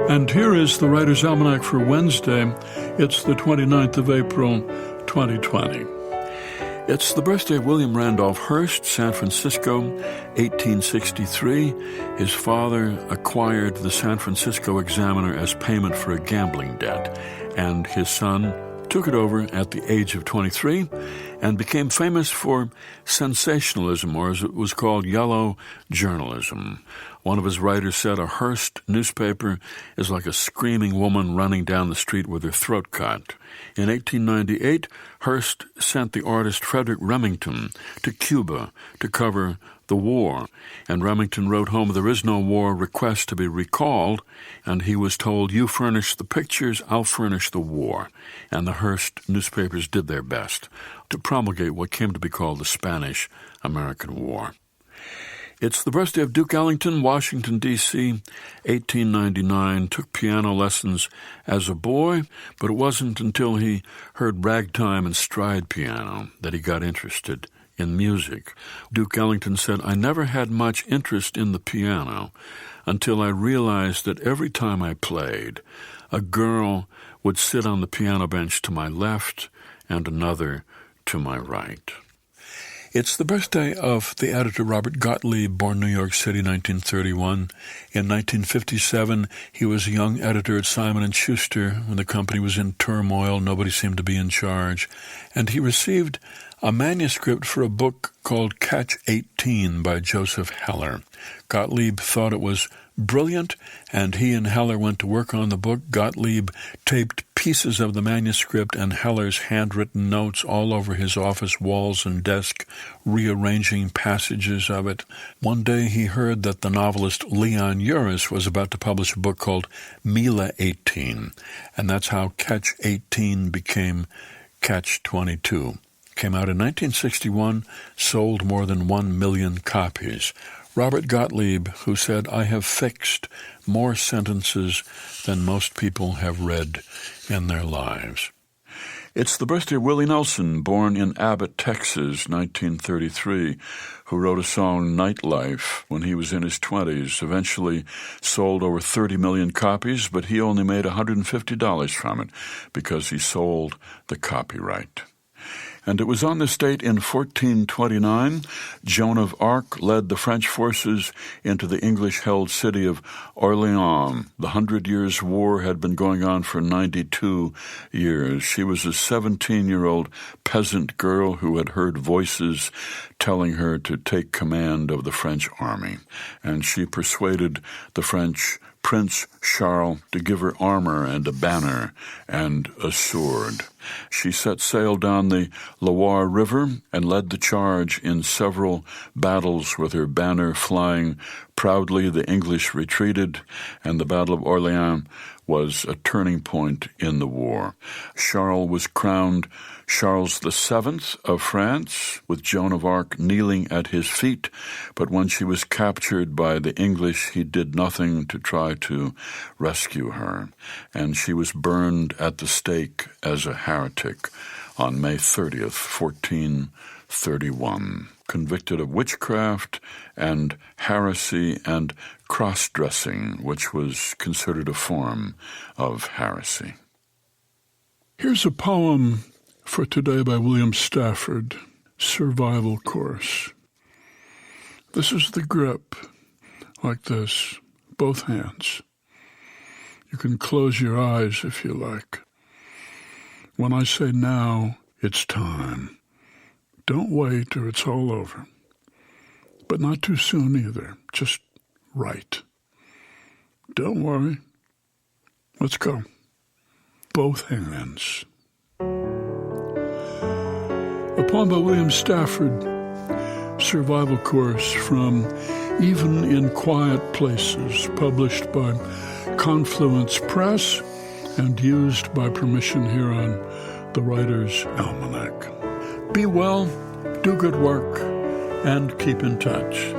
And here is the Writer's Almanac for Wednesday. It's the 29th of April, 2020. It's the birthday of William Randolph Hearst, San Francisco, 1863. His father acquired the San Francisco Examiner as payment for a gambling debt, and his son took it over at the age of 23 and became famous for sensationalism, or as it was called, yellow journalism. One of his writers said a Hearst newspaper is like a screaming woman running down the street with her throat cut. In 1898, Hearst sent the artist Frederick Remington to Cuba to cover the war, and Remington wrote home, "There is no war, request to be recalled," and he was told, "You furnish the pictures, I'll furnish the war." And the Hearst newspapers did their best to promulgate what came to be called the Spanish-American War. It's the birthday of Duke Ellington, Washington, D.C., 1899, took piano lessons as a boy, but it wasn't until he heard ragtime and stride piano that he got interested in music. Duke Ellington said, "I never had much interest in the piano until I realized that every time I played, a girl would sit on the piano bench to my left and another to my right." It's the birthday of the editor Robert Gottlieb, born New York City, 1931. In 1957, he was a young editor at Simon & Schuster when the company was in turmoil. Nobody seemed to be in charge. And he received a manuscript for a book called Catch 18 by Joseph Heller. Gottlieb thought it was brilliant, and he and Heller went to work on the book. Gottlieb taped pieces of the manuscript and Heller's handwritten notes all over his office walls and desk, rearranging passages of it. One day he heard that the novelist Leon Uris was about to publish a book called Mila 18, and that's how Catch 18 became Catch 22. Came out in 1961, sold more than 1 million copies. Robert Gottlieb, who said, "I have fixed more sentences than most people have read in their lives." It's the birthday of Willie Nelson, born in Abbott, Texas, 1933, who wrote a song, Nightlife, when he was in his 20s, eventually sold over 30 million copies, but he only made $150 from it because he sold the copyright. And it was on this date in 1429, Joan of Arc led the French forces into the English-held city of Orleans. The 100 Years' War had been going on for 92 years. She was a 17-year-old peasant girl who had heard voices telling her to take command of the French army. And she persuaded the French Prince Charles to give her armor and a banner and a sword. She set sail down the Loire River and led the charge in several battles with her banner flying proudly. The English retreated, and the Battle of Orleans was a turning point in the war. Charles was crowned Charles VII of France, with Joan of Arc kneeling at his feet, but when she was captured by the English, he did nothing to try to rescue her, and she was burned at the stake as a heretic on May 30th, 1431, convicted of witchcraft and heresy and cross-dressing, which was considered a form of heresy. Here's a poem for today by William Stafford, Survival Course. This is the grip, like this, both hands. You can close your eyes if you like. When I say now, it's time. Don't wait or it's all over. But not too soon either, just right. Don't worry. Let's go. Both hands. A poem by William Stafford, Survival Course, from Even in Quiet Places, published by Confluence Press and used by permission here on the Writer's Almanac. Be well, do good work, and keep in touch.